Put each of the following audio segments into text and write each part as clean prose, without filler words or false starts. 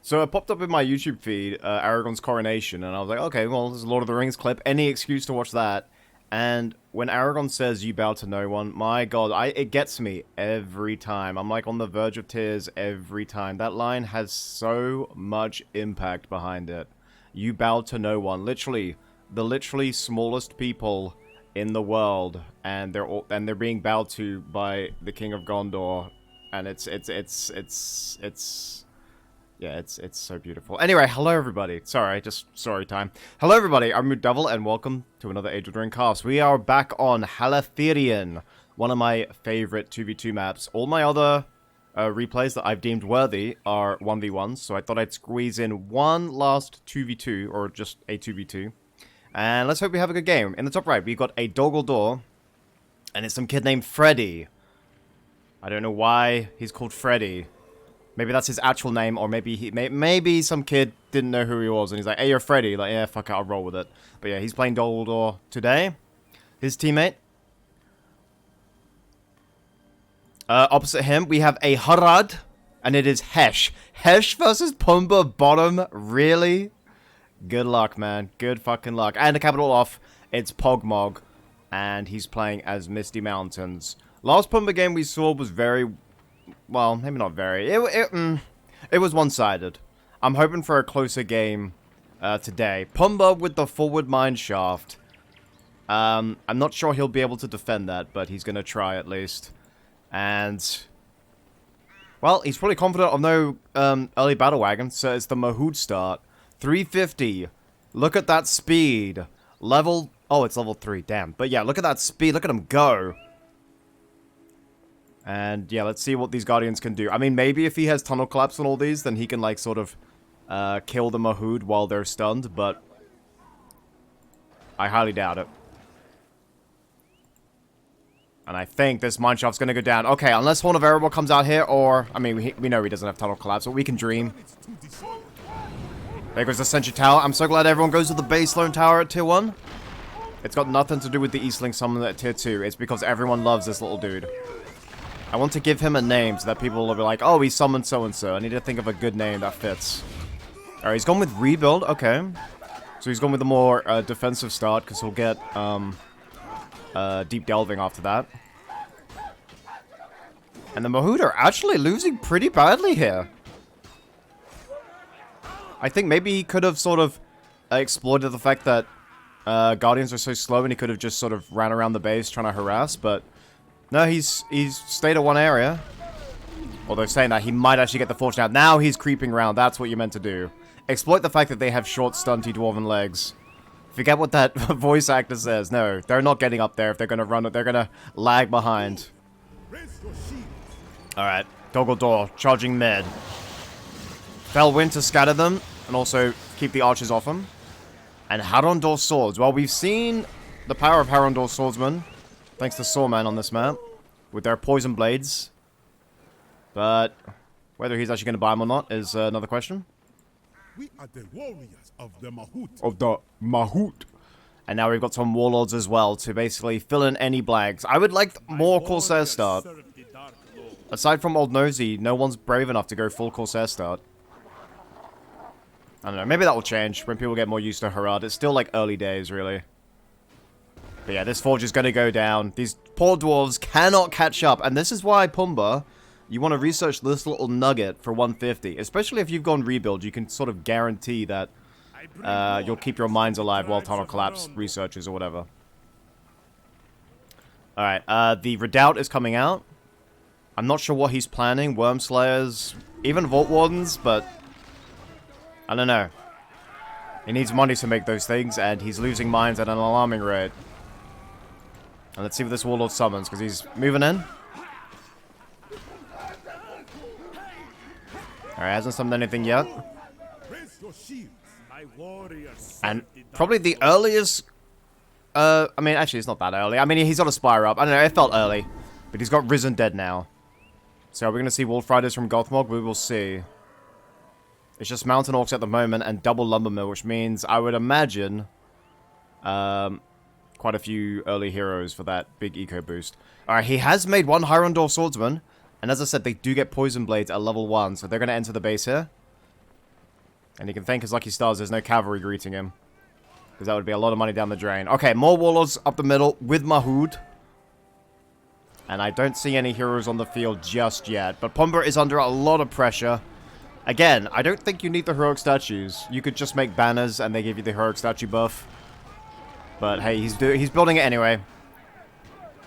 So it popped up in my YouTube feed, Aragorn's coronation, and I was like, okay, well, there's a Lord of the Rings clip, any excuse to watch that. And when Aragorn says, "You bow to no one," my god, it gets me every time. I'm like on the verge of tears every time. That line has so much impact behind it. You bow to no one. Literally, the literally smallest people in the world, and they're being bowed to by the King of Gondor, and yeah, it's so beautiful. Anyway, hello everybody. Sorry, just story time. Hello everybody, I'm RuudDevil, and welcome to another Age of the Ring cast. We are back on Halathirion, one of my favorite 2v2 maps. All my other replays that I've deemed worthy are 1v1s, so I thought I'd squeeze in one last 2v2, or just a 2v2. And let's hope we have a good game. In the top right, we've got a Doggle, and it's some kid named Freddy. I don't know why he's called Freddy. Maybe that's his actual name, or maybe maybe some kid didn't know who he was, and he's like, "Hey, you're Freddy." Like, yeah, fuck it, I'll roll with it. But yeah, he's playing Doggle today. His teammate. Opposite him, we have a Harad, and it is Hesh. Hesh versus Pumbaa bottom, really? Good luck, man. Good fucking luck. And to cap it all off, it's Pogmog, and he's playing as Misty Mountains. Last Pumbaa game we saw was very... well, maybe not very. It was one-sided. I'm hoping for a closer game today. Pumbaa with the forward mine shaft. I'm not sure he'll be able to defend that, but he's going to try at least. And... well, he's probably confident of no early battle wagon, so it's the Mahud start. 350. Look at that speed. Level... oh, it's level 3. Damn. But yeah, look at that speed. Look at him go. And yeah, let's see what these Guardians can do. I mean, maybe if he has tunnel collapse on all these, then he can like sort of kill the Mahud while they're stunned, but I highly doubt it. And I think this mineshaft's going to go down. Okay, unless Horn of Erebor comes out here, or... I mean, we know he doesn't have tunnel collapse, but we can dream. There goes the Sentry Tower. I'm so glad everyone goes to the base lone tower at tier 1. It's got nothing to do with the Eastling summon at tier 2. It's because everyone loves this little dude. I want to give him a name so that people will be like, oh, he summoned so-and-so. I need to think of a good name that fits. Alright, he's gone with Rebuild. Okay. So he's gone with a more defensive start, because he'll get Deep Delving after that. And the Mahud are actually losing pretty badly here. I think maybe he could have sort of exploited the fact that Guardians are so slow, and he could have just sort of ran around the base trying to harass, but... no, he's stayed at one area. Although saying that, he might actually get the fortune out. Now he's creeping around. That's what you meant to do. Exploit the fact that they have short, stunty dwarven legs. Forget what that voice actor says. No, they're not getting up there if they're going to run. They're going to lag behind. Alright, Doggle charging mid. Felwind to scatter them, and also keep the archers off them. And Harondor swords. Well, we've seen the power of Harondor swordsmen. Thanks to Sawman on this map, with their poison blades. But whether he's actually going to buy them or not is another question. We are the warriors of the Mahud. And now we've got some warlords as well to basically fill in any blanks. I would like more Corsair start. Aside from Old Nosy, no one's brave enough to go full Corsair start. I don't know, maybe that will change when people get more used to Harad. It's still like early days, really. But yeah, this forge is going to go down. These poor dwarves cannot catch up. And this is why, Pumbaa, you want to research this little nugget for 150. Especially if you've gone rebuild, you can sort of guarantee that you'll keep your mines alive while tunnel collapse researches or whatever. Alright, the Redoubt is coming out. I'm not sure what he's planning. Worm Slayers, even Vault Wardens, but I don't know. He needs money to make those things, and he's losing mines at an alarming rate. And let's see what this Warlord summons, because he's moving in. Alright, hasn't summoned anything yet. And probably the earliest... I mean, actually, it's not that early. I mean, he's got a Spire up. I don't know, it felt early. But he's got Risen Dead now. So are we going to see Wolf Riders from Gothmog? We will see. It's just Mountain Orcs at the moment and double Lumber Mill, which means I would imagine... quite a few early heroes for that big eco boost. Alright, he has made one Hyrondor Swordsman. And as I said, they do get Poison Blades at level 1, so they're going to enter the base here. And he can thank his lucky stars there's no cavalry greeting him. Because that would be a lot of money down the drain. Okay, more warlords up the middle with Mahud. And I don't see any heroes on the field just yet. But Pumbaa is under a lot of pressure. Again, I don't think you need the heroic statues. You could just make banners and they give you the heroic statue buff. But hey, he's building it anyway.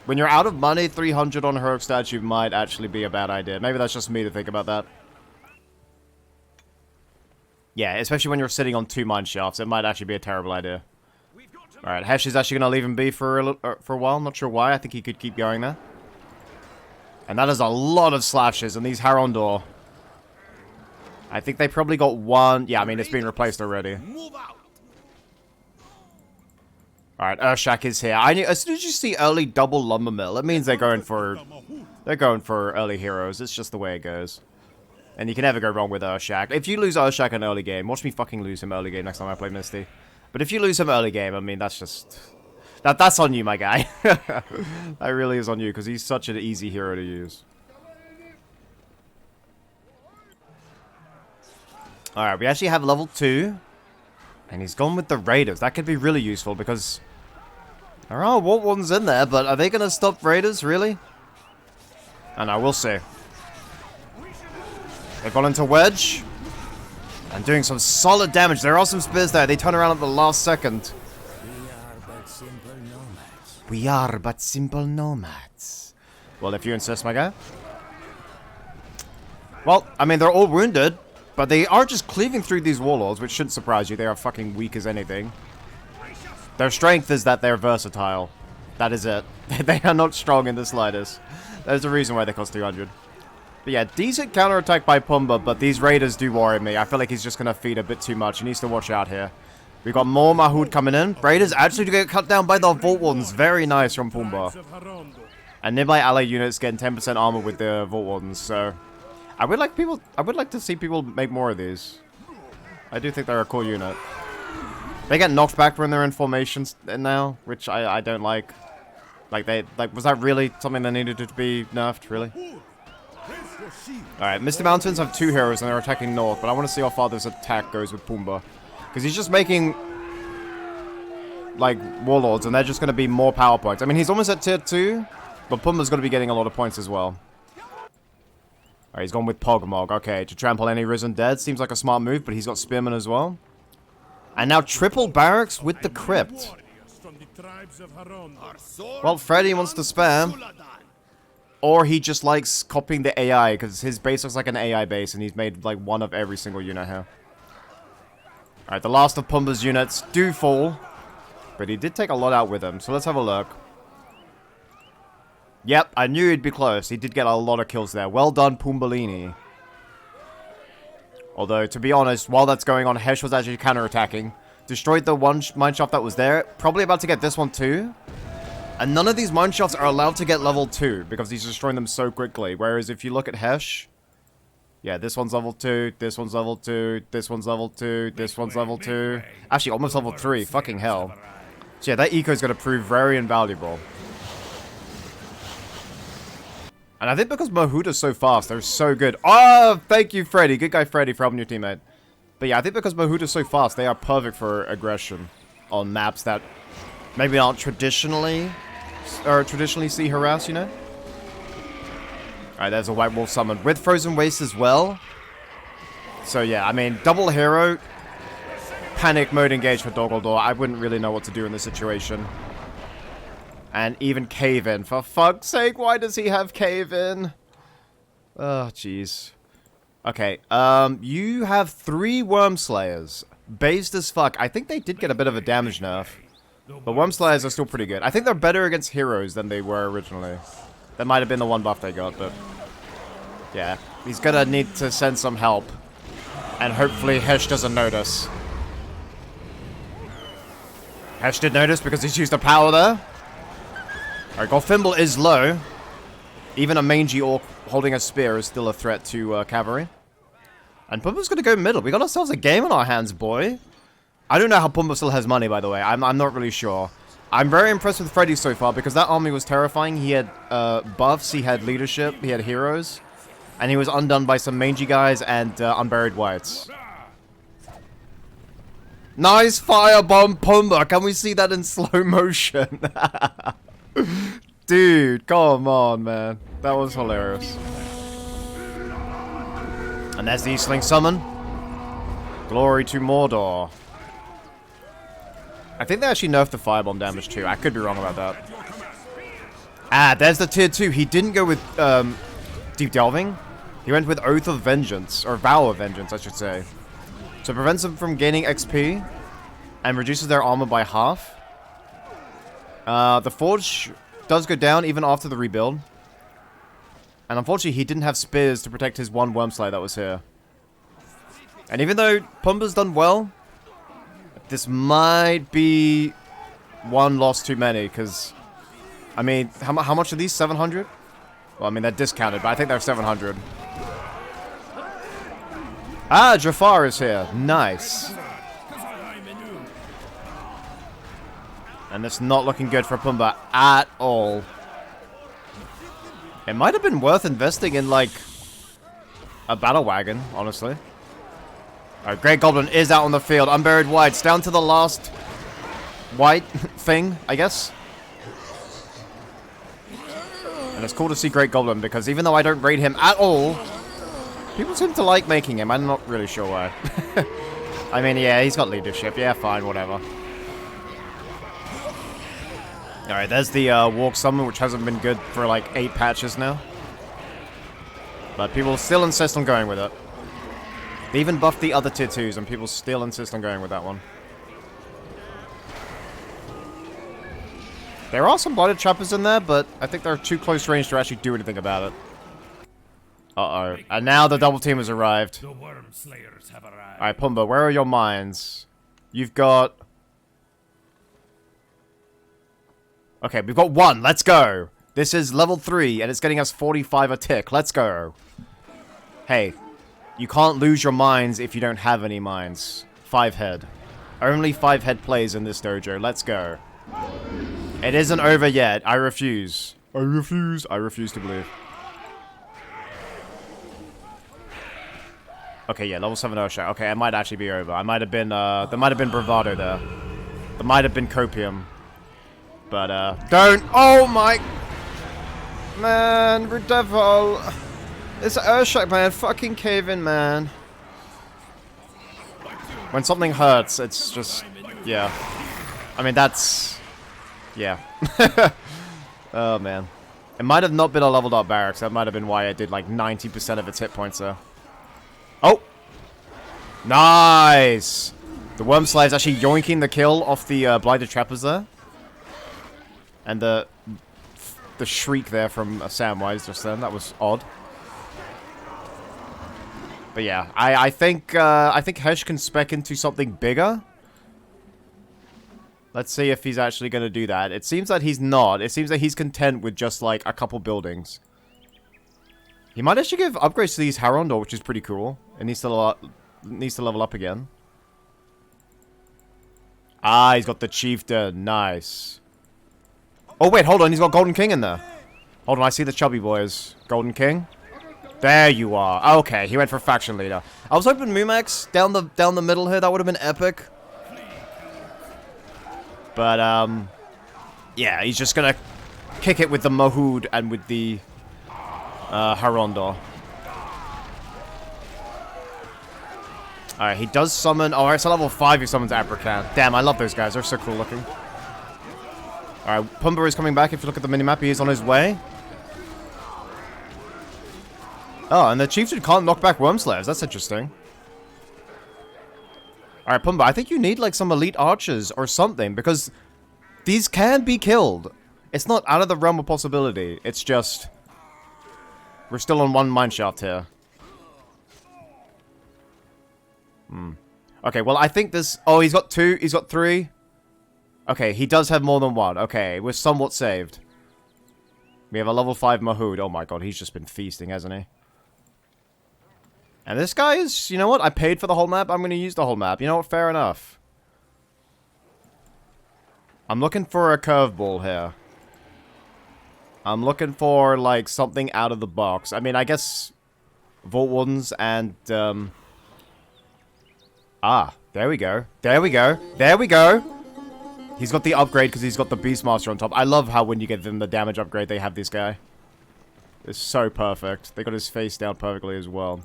When you're out of money, 300 on a heroic statue might actually be a bad idea. Maybe that's just me to think about that. Yeah, especially when you're sitting on 2 mine shafts, it might actually be a terrible idea. Alright, Hesh is actually going to leave him be for a while. Not sure why. I think he could keep going there. And that is a lot of slashes. And these Harondor, I think they probably got 1. Yeah, I mean, it's been replaced already. Alright, Urshak is here. As soon as you see early double lumber mill, it means they're going for early heroes. It's just the way it goes. And you can never go wrong with Urshak. If you lose Urshak in early game, watch me fucking lose him early game next time I play Misty. But if you lose him early game, I mean, that's just... That's on you, my guy. That really is on you, because he's such an easy hero to use. Alright, we actually have level 2. And he's gone with the Raiders. That could be really useful, because... There are Walt ones in there, but are they going to stop Raiders, really? I know, we'll see. They've gone into Wedge. And doing some solid damage. There are some spears there. They turn around at the last second. We are but simple nomads. Well, if you insist, my guy. Well, I mean, they're all wounded. But they are just cleaving through these warlords, which shouldn't surprise you. They are fucking weak as anything. Their strength is that they're versatile. That is it. They are not strong in the slightest. There's a reason why they cost 300. But yeah, decent counterattack by Pumbaa, but these Raiders do worry me. I feel like he's just going to feed a bit too much. He needs to watch out here. We've got more Mahud coming in. Raiders actually do get cut down by the Vault Wardens. Very nice from Pumbaa. And nearby ally units getting 10% armor with the Vault Wardens, so... I would like to see people make more of these. I do think they're a cool unit. They get knocked back when they're in formations now, which I don't like. Was that really something that needed to be nerfed, really? Alright, Misty Mountains have 2 heroes and they're attacking north, but I want to see how far this attack goes with Pumbaa. Because he's just making, like, warlords, and they're just going to be more power points. I mean, he's almost at tier 2, but Pumbaa's going to be getting a lot of points as well. Alright, he's gone with Pogmog. Okay, to trample any Risen Dead. Seems like a smart move, but he's got Spearman as well. And now triple barracks with the Crypt. Well, Freddy wants to spam. Or he just likes copying the AI, because his base looks like an AI base, and he's made, like, one of every single unit here. Alright, the last of Pumbaa's units do fall. But he did take a lot out with him, so let's have a look. Yep, I knew he'd be close. He did get a lot of kills there. Well done, Pumbaalini. Although, to be honest, while that's going on, Hesh was actually counterattacking. Destroyed the one mineshaft that was there. Probably about to get this one too. And none of these mineshafts are allowed to get level 2, because he's destroying them so quickly. Whereas if you look at Hesh... Yeah, this one's level 2, this one's level 2, this one's level 2, this one's level 2. Actually, almost level 3. Fucking hell. So yeah, that eco is going to prove very invaluable. And I think because Mahud is so fast, they're so good. Oh, thank you, Freddy. Good guy, Freddy, for helping your teammate. But yeah, I think because Mahud is so fast, they are perfect for aggression on maps that maybe aren't traditionally see harass, you know? Alright, there's a White Wolf summoned with Frozen Waste as well. So yeah, I mean, double hero, panic mode engage for Doggledore. I wouldn't really know what to do in this situation. And even Cave In. For fuck's sake, why does he have Cave In? Oh, jeez. Okay, you have 3 Worm Slayers. Based as fuck. I think they did get a bit of a damage nerf. But Worm Slayers are still pretty good. I think they're better against heroes than they were originally. That might have been the one buff they got, but... Yeah, he's gonna need to send some help. And hopefully Hesh doesn't notice. Hesh did notice because he's used the power there. Alright, Golfimble is low. Even a mangy orc holding a spear is still a threat to cavalry. And Pumbaa's gonna go middle. We got ourselves a game on our hands, boy. I don't know how Pumbaa still has money, by the way. I'm not really sure. I'm very impressed with Freddy so far, because that army was terrifying. He had buffs, he had leadership, he had heroes. And he was undone by some mangy guys and unburied whites. Nice firebomb Pumbaa. Can we see that in slow motion? Dude, come on, man. That was hilarious. And there's the Eastling summon. Glory to Mordor. I think they actually nerfed the firebomb damage too. I could be wrong about that. Ah, there's the tier 2. He didn't go with Deep Delving. He went with Oath of Vengeance, or Vow of Vengeance, I should say. So it prevents them from gaining XP and reduces their armor by half. The Forge does go down even after the rebuild. And unfortunately, he didn't have spears to protect his one Wormslayer that was here. And even though Pumbaa's done well, this might be one loss too many, because, I mean, how much are these? 700? Well, I mean, they're discounted, but I think they're 700. Ah, Jafar is here. Nice. And it's not looking good for Pumbaa at all. It might have been worth investing in, like, a battle wagon, honestly. Alright, Great Goblin is out on the field. Unburied Whites down to the last white thing, I guess. And it's cool to see Great Goblin, because even though I don't rate him at all, people seem to like making him. I'm not really sure why. I mean, yeah, he's got leadership. Yeah, fine, whatever. Alright, there's the Walk Summon, which hasn't been good for like 8 patches now. But people still insist on going with it. They even buffed the other tier 2s, and people still insist on going with that one. There are some Blighted Trappers in there, but I think they're too close range to actually do anything about it. Uh-oh. And now the double team has arrived. The Worm Slayers have arrived. Alright, Pumbaa, where are your mines? You've got... Okay, we've got 1. Let's go. This is level 3, and it's getting us 45 a tick. Let's go. Hey, you can't lose your mines if you don't have any mines. 5 head. Only 5 head plays in this dojo. Let's go. It isn't over yet. I refuse. I refuse. I refuse to believe. Okay, yeah, level 7 Ursha. Okay, it might actually be over. I might have been, there might have been bravado there. There might have been copium. But, don't! Oh my... Man, RuudDevil! It's Urshak, man. Fucking cave in, man. When something hurts, it's just... Yeah. I mean, that's... Yeah. Oh, man. It might have not been a leveled up barracks. That might have been why I did, like, 90% of its hit points there. Oh! Nice! The Wormslayer is actually yoinking the kill off the Blighted Trappers there. And the shriek there from Samwise just then, that was odd. But yeah, I think Hesh can spec into something bigger. Let's see if he's actually going to do that. It seems that he's not. It seems that he's content with just like a couple buildings. He might actually give upgrades to these Harondor, which is pretty cool. It needs to level up again. Ah, he's got the Chieftain. Nice. Oh, wait, hold on. He's got Golden King in there. Hold on, I see the chubby boys. Golden King. There you are. Okay, he went for Faction Leader. I was hoping Mumax down the middle here. That would have been epic. But, yeah, he's just gonna kick it with the Mahud and with the Harondor. Alright, he does summon... Oh, alright, so level 5 he summons Abracan. Damn, I love those guys. They're so cool looking. Alright, Pumbaa is coming back. If you look at the minimap, he is on his way. Oh, and the Chieftain can't knock back Wormslayers. That's interesting. Alright, Pumbaa, I think you need, like, some elite archers or something, because these can be killed. It's not out of the realm of possibility. It's just... We're still on 1 mineshaft here. Okay, well, I think this... Oh, he's got 2. He's got 3. Okay, he does have more than 1. Okay, we're somewhat saved. We have a level 5 Mahud. Oh my god, he's just been feasting, hasn't he? And this guy is... You know what? I paid for the whole map. I'm going to use the whole map. You know what? Fair enough. I'm looking for a curveball here. I'm looking for, like, something out of the box. I mean, I guess... Vault Wardens and, Ah, there we go. There we go. There we go. He's got the upgrade because he's got the Beastmaster on top. I love how when you give them the damage upgrade, they have this guy. It's so perfect. They got his face down perfectly as well.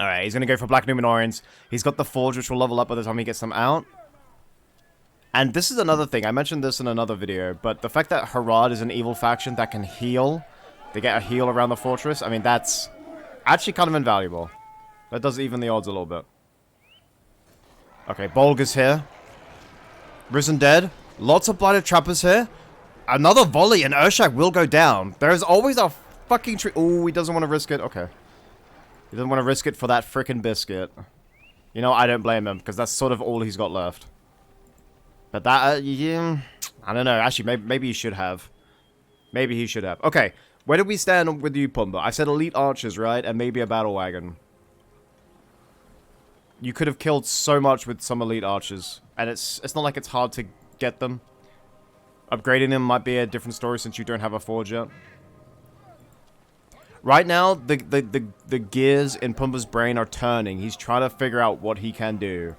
Alright, he's going to go for Black Numenorians. He's got the Forge, which will level up by the time he gets them out. And this is another thing. I mentioned this in another video, but the fact that Harad is an evil faction that can heal, they get a heal around the fortress, I mean, that's actually kind of invaluable. That does even the odds a little bit. Okay, Bolga's here. Risen Dead. Lots of Blighted Trappers here. Another volley and Urshak will go down. There's always a fucking tree. Oh, he doesn't want to risk it. Okay. He doesn't want to risk it for that frickin' biscuit. You know, I don't blame him, because that's sort of all he's got left. But that, yeah, I don't know. Actually, maybe he should have. Maybe he should have. Okay, where do we stand with you, Pumbaa? I said elite archers, right? And maybe a battle wagon. You could have killed so much with some elite archers. And it's not like it's hard to get them. Upgrading them might be a different story since you don't have a forge yet. Right now, the gears in Pumbaa's brain are turning. He's trying to figure out what he can do.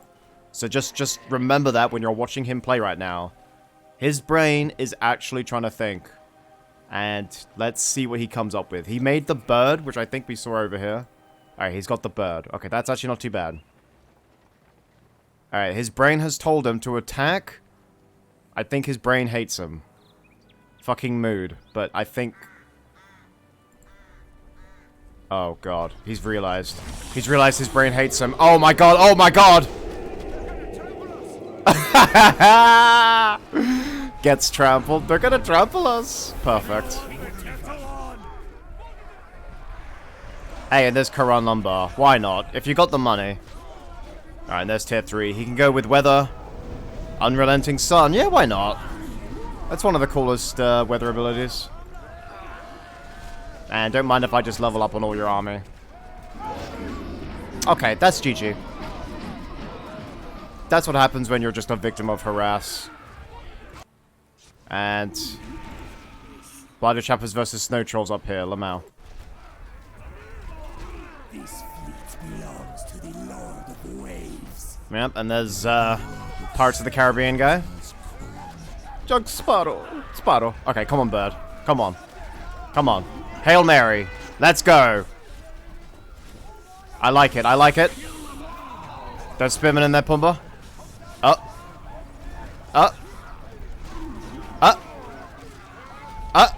So just remember that when you're watching him play right now. His brain is actually trying to think. And let's see what he comes up with. He made the bird, which I think we saw over here. Alright, he's got the bird. Okay, that's actually not too bad. Alright, his brain has told him to attack. I think his brain hates him. Fucking mood. But I think... Oh, God. He's realized. He's realized his brain hates him. Oh, my God. Oh, my God. Gets trampled. They're gonna trample us. Perfect. Hey, and there's Karan Lumbar. Why not? If you got the money. Alright, there's tier 3. He can go with Weather. Unrelenting Sun. Yeah, why not? That's one of the coolest weather abilities. And don't mind if I just level up on all your army. Okay, that's GG. That's what happens when you're just a victim of harass. And... Blighted Trappers versus Snow Trolls up here, Lamau. This fleet belongs to the Lord of Waves. Yep, and there's Pirates of the Caribbean guy. Jug Sparrow. Sparrow. Okay, come on, bird. Come on. Come on. Hail Mary. Let's go. I like it. I like it. There's Spearman in there, Pumbaa. Up. Up. Up. Up.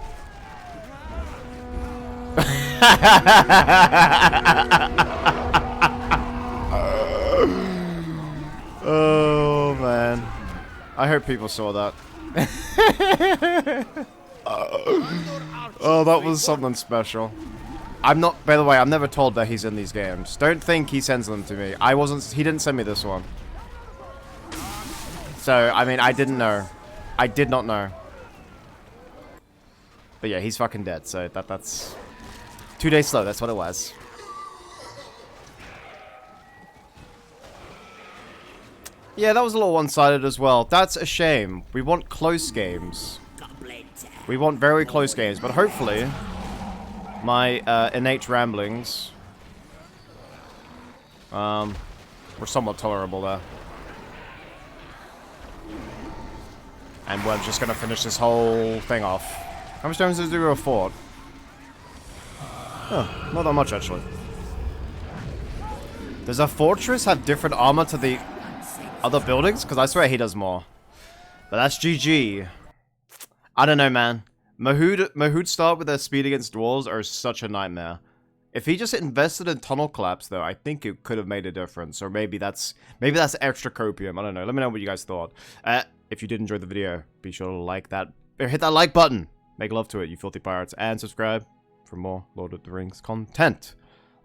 Oh, man. I hope people saw that. Oh, that was something special. I'm not, by the way, I'm never told that he's in these games. Don't think he sends them to me. He didn't send me this one. So, I mean, I didn't know. I did not know. But yeah, he's fucking dead, so that's 2 days slow, that's what it was. Yeah, that was a little one-sided as well. That's a shame. We want close games. We want very close games, but hopefully my innate ramblings were somewhat tolerable there. And we're just gonna finish this whole thing off. How much damage does it do to a fort? Oh, not that much actually. Does a fortress have different armor to the other buildings? Because I swear he does more. But that's GG. I don't know, man. Mahud start with their speed against dwarves are such a nightmare. If he just invested in tunnel collapse, though, I think it could have made a difference. Or maybe that's extra copium. I don't know. Let me know what you guys thought. If you did enjoy the video, be sure to like that. Or hit that like button. Make love to it, you filthy pirates. And subscribe for more Lord of the Rings content.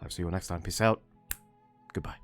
I'll see you next time. Peace out. Goodbye.